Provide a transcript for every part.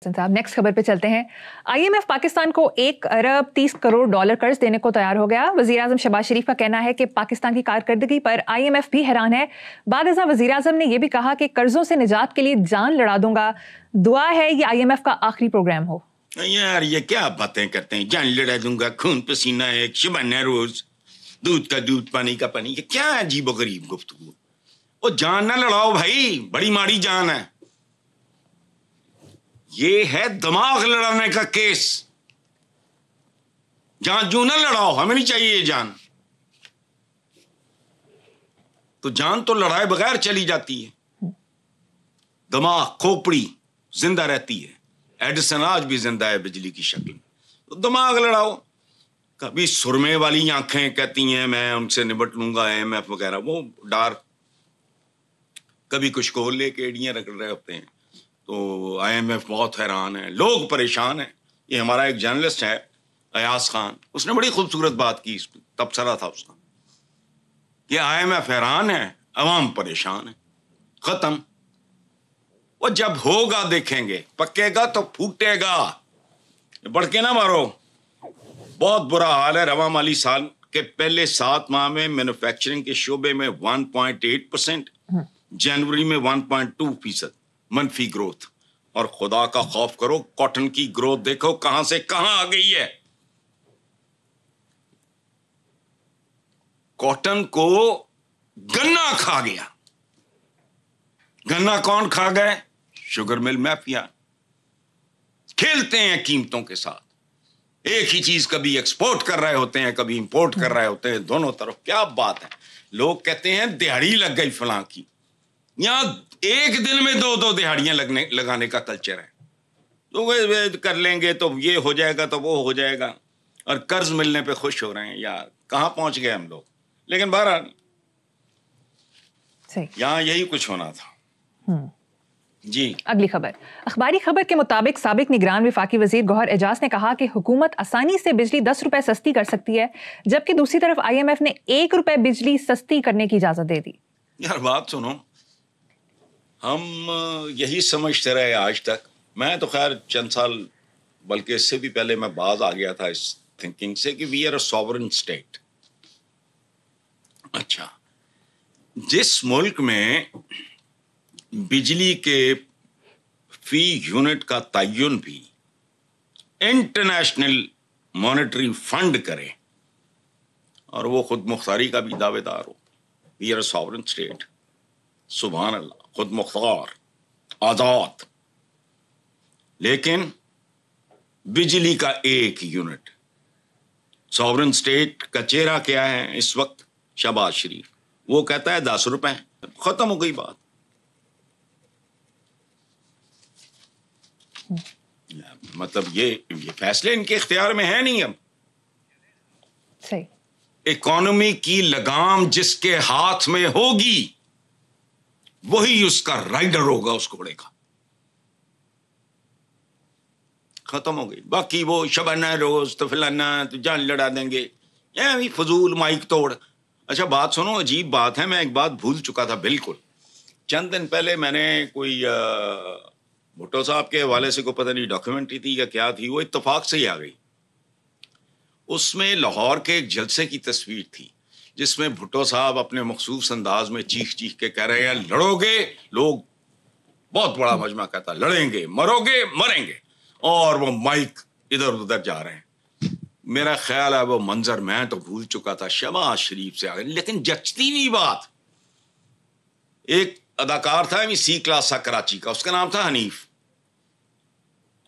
साहब नेक्स्ट खबर पे चलते हैं। आईएमएफ पाकिस्तान को $1 अरब 30 करोड़ कर्ज देने को तैयार हो गया। वजीर आजम शहबाज शरीफ का कहना है कि पाकिस्तान की कारकर्दगी पर आईएमएफ भी हैरान है। बाद वजीर आजम ने यह भी कहा कि कर्जों से निजात के लिए जान लड़ा दूंगा। दुआ है ये आईएमएफ का आखिरी प्रोग्राम हो। यार ये क्या बातें करते हैं, जान लड़ा दूंगा, खून पसीना एक, शबाना रोज, दूध का दूध पानी का पानी, ये क्या अजीब गरीब गुफ्तगू। वो जान ना लड़ाओ भाई, बड़ी माड़ी जान है। ये है दिमाग लड़ाने का केस। जान जू ना लड़ाओ, हमें नहीं चाहिए ये जान। तो जान तो लड़ाए बगैर चली जाती है, दिमाग खोपड़ी जिंदा रहती है। एडिसन आज भी जिंदा है बिजली की शक्ल में। तो दिमाग लड़ाओ। कभी सुरमे वाली आंखें कहती हैं मैं उनसे निपट लूंगा, आईएमएफ वगैरह, वो डार्क। कभी कुछ को लेके एड़ियां रगड़ रहे होते हैं। तो आईएमएफ बहुत हैरान है, लोग परेशान हैं। ये हमारा एक जर्नलिस्ट है अयाज खान, उसने बड़ी खूबसूरत बात की, तबसरा था उसका कि आईएमएफ हैरान है, अवाम परेशान है। खत्म। वो जब होगा देखेंगे, पकेगा तो फूटेगा। बढ़ के ना मारो। बहुत बुरा हाल है। रवा माली साल के पहले 7 माह में मैन्युफैक्चरिंग के शोबे में 1.8%, जनवरी में 1.2% मनफी ग्रोथ। और खुदा का खौफ करो, कॉटन की ग्रोथ देखो कहां से कहां आ गई है। कॉटन को गन्ना खा गया। गन्ना कौन खा गए? Sugar mill mafia. खेलते हैं कीमतों के साथ। एक ही चीज कभी एक्सपोर्ट कर रहे होते हैं, कभी इंपोर्ट कर रहे होते हैं, दोनों तरफ। क्या बात है। लोग कहते हैं दिहाड़ी लग गई फलां की। यहां एक दिन में 2-2 दिहाड़ियां लगाने का कल्चर है। तो वे कर लेंगे तो ये हो जाएगा तो वो हो जाएगा, और कर्ज मिलने पे खुश हो रहे हैं। यार कहां पहुंच गए हम लोग। लेकिन बहरहाल यहां यही कुछ होना था। जी अगली खबर। अखबारी खबर के मुताबिक साबिक निगरान वफाकी वजीर गौहर एजाज ने कहा कि हुकूमत आसानी से बिजली 10 रुपए सस्ती कर सकती है, जबकि दूसरी तरफ आईएमएफ ने 1 रुपए बिजली सस्ती करने की इजाजत दे दी। यार बात सुनो, हम यही समझते रहे आज तक। मैं तो खैर चंद साल, बल्कि इससे भी पहले मैं बाज आ गया था इस थिंकिंग से कि we are a sovereign state. अच्छा, जिस मुल्क में बिजली के फी यूनिट का तयन भी इंटरनेशनल मॉनेटरी फंड करे और वो खुद मुख्तारी का भी दावेदार हो, we are a sovereign state. सुभान अल्लाह, खुद मुख्तार, आजाद। लेकिन बिजली का एक यूनिट। सॉवरेन स्टेट का चेहरा क्या है इस वक्त? शहबाज शरीफ। वो कहता है 10 रुपए। खत्म हो गई बात। मतलब ये फैसले इनके इख्तियार में है नहीं। अब सही। इकोनॉमी की लगाम जिसके हाथ में होगी वही उसका राइडर होगा उस घोड़े का। खत्म हो गई। बाकी वो शबाना रोज तो फलाना तो जान लड़ा देंगे, ये भी फजूल माइक तोड़। अच्छा बात सुनो, अजीब बात है, मैं एक बात भूल चुका था बिल्कुल। चंद दिन पहले मैंने कोई भुट्टो साहब के हवाले से कोई पता नहीं डॉक्यूमेंट्री थी या क्या थी, वो इत्तेफाक से ही आ गई। उसमें लाहौर के एक जलसे की तस्वीर थी जिसमें भुट्टो साहब अपने मखसूस अंदाज में चीख चीख के कह रहे हैं लड़ोगे। लोग, बहुत बड़ा मजमा कहता लड़ेंगे, मरोगे, मरेंगे, और वो माइक इधर उधर जा रहे हैं। मेरा ख्याल है वो मंजर मैं तो भूल चुका था, शहबाज शरीफ से आ गए। लेकिन जचती नहीं बात। एक अदाकार था सी क्लास सा कराची का, उसका नाम था हनीफ।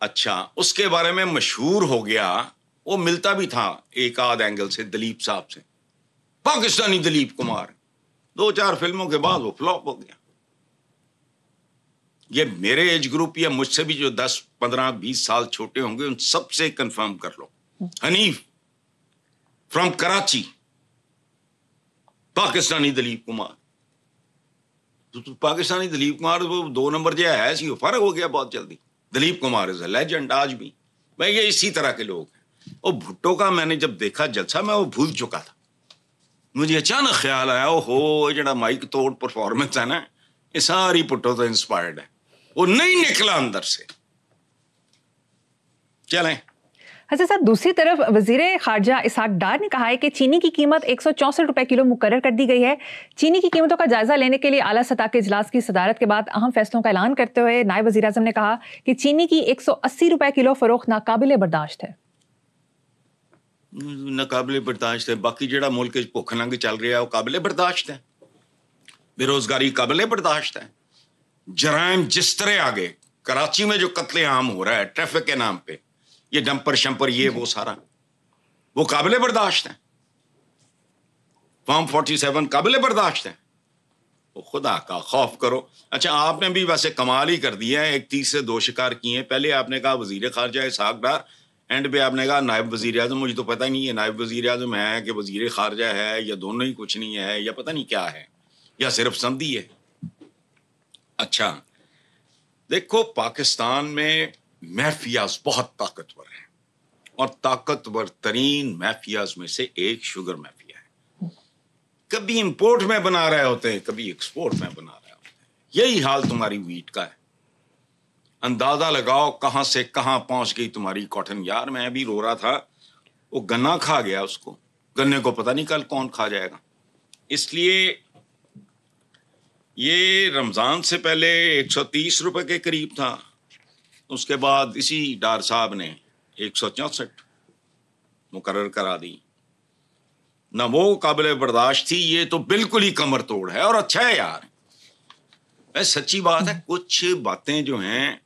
अच्छा, उसके बारे में मशहूर हो गया, वो मिलता भी था एक आध एंगल से दलीप साहब से, पाकिस्तानी दलीप कुमार। 2-4 फिल्मों के बाद वो फ्लॉप हो गया। ये मेरे एज ग्रुप या मुझसे भी जो 10, 15, 20 साल छोटे होंगे उन सबसे कंफर्म कर लो। हनीफ फ्रॉम कराची, पाकिस्तानी दलीप कुमार। तो पाकिस्तानी दलीप कुमार वो 2 नंबर जो है सी, फर्क हो गया बहुत जल्दी। Dilip Kumar is a legend आज भी। भाई ये इसी तरह के लोग हैं। और भुट्टो का मैंने जब देखा जलसा, मैं वो भूल चुका था। मुझे अचानक ख्याल आया, ओहो जड़ा माइक तोड़ परफॉर्मेंस है ना, ये सारी भुट्टो तो इंस्पायर्ड है। वो नहीं निकला अंदर से। चलें। हसन साहब, दूसरी तरफ वजीर खारजा इसहाक डार ने कहा है कि चीनी की कीमत 164 रुपए किलो मुकर्रर कर दी गई है। चीनी की कीमतों का जायजा लेने के लिए आला सतह के इजलास की सदारत के बाद अहम फैसलों का ऐलान करते हुए नायब वजीर आज़म ने कहा कि चीनी की 180 रुपए किलो फरोख्त नाकाबिले बर्दाश्त है। नाकाबिले बर्दाश्त है, बाकी जेड़ा मुल्क भुख नंग चल रहा है वो काबिले बर्दाश्त है, बेरोजगारी काबिले बर्दाश्त है, जराइम जिस तरह आ गए, कराची में जो कत्ले आम हो रहा है ट्रैफिक के नाम पे, ये डंपर शंपर ये वो सारा, वो काबिले बर्दाश्त है। फॉर्म 47 काबिले बर्दाश्त है। वो खुदा का खौफ करो। अच्छा, आपने भी वैसे कमाल ही कर दिया है, 1 तीर से 2 शिकार किए हैं। पहले आपने कहा वजीर खारजा इसहाक डार, एंड पे आपने कहा नायब वजीर आजम। मुझे तो पता ही नहीं है नायब वजीर आजम है कि वजीर खारजा है, या दोनों ही कुछ नहीं है, या पता नहीं क्या है, या सिर्फ समधी है। अच्छा देखो, पाकिस्तान में माफियाज बहुत ताकतवर हैं, और ताकतवर तरीन माफियाज में से एक शुगर माफिया है। कभी इंपोर्ट में बना रहे होते हैं, कभी एक्सपोर्ट में बना रहे होते हैं। यही हाल तुम्हारी वीट का है। अंदाजा लगाओ कहां से कहां पहुंच गई तुम्हारी कॉटन। यार मैं भी रो रहा था, वो गन्ना खा गया, उसको गन्ने को पता नहीं कल कौन खा जाएगा। इसलिए ये रमजान से पहले 130 रुपए के करीब था, उसके बाद इसी डार साहब ने 164 मुकर्रर करा दी। ना वो काबिल बर्दाश्त थी, ये तो बिल्कुल ही कमर तोड़ है। और अच्छा है यार, सच्ची बात है, कुछ बातें जो हैं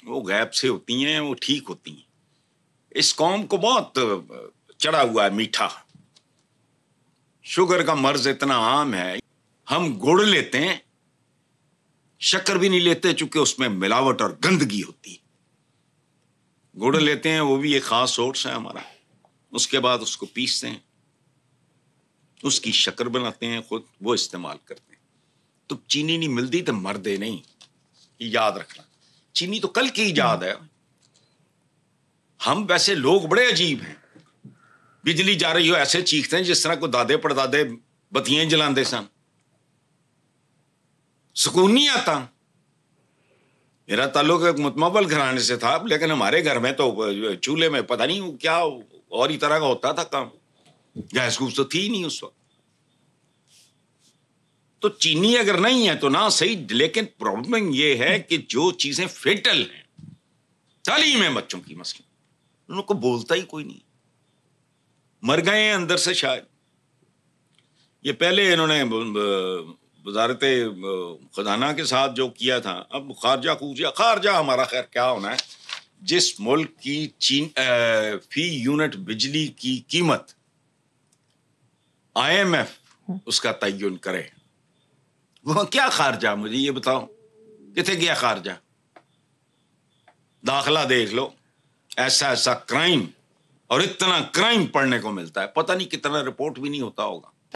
वो गैब से होती हैं, वो ठीक होती हैं। इस कौम को बहुत चढ़ा हुआ है मीठा। शुगर का मर्ज इतना आम है, हम गुड़ लेते हैं, शक्कर भी नहीं लेते, चूंकि उसमें मिलावट और गंदगी होती है। गुड़ लेते हैं, वो भी एक खास सोर्स है हमारा। उसके बाद उसको पीसते हैं, उसकी शक्कर बनाते हैं खुद, वो इस्तेमाल करते हैं। तो चीनी नहीं मिलती तो मरदे नहीं, याद रखना। चीनी तो कल की इजाद है। हम वैसे लोग बड़े अजीब हैं, बिजली जा रही हो ऐसे चीखते हैं जिस तरह को दादे परदादे बत्तियां जलाते सन। सुकून नहीं आता। मेरा ताल्लुक एक मुतमवल घराने से था, लेकिन हमारे घर में तो चूल्हे में पता नहीं क्या और ही तरह का होता था काम। गैस गूस तो थी नहीं उस वक्त। तो चीनी अगर नहीं है तो ना सही, लेकिन प्रॉब्लम ये है कि जो चीजें फेटल हैं, तालीम है बच्चों की मसलन, उनको बोलता ही कोई नहीं, मर गए हैं अंदर से शायद। ये पहले इन्होंने वजारत खजाना के साथ जो किया था, अब खारजा हमारा खैर क्या होना है। जिस मुल्क की फी यूनिट बिजली की कीमत IMF उसका तयन करे, वो क्या खारजा, मुझे ये बताओ किथे गया खारजा। दाखला देख लो, ऐसा ऐसा क्राइम, और इतना क्राइम पढ़ने को मिलता है, पता नहीं कितना रिपोर्ट भी नहीं होता होगा।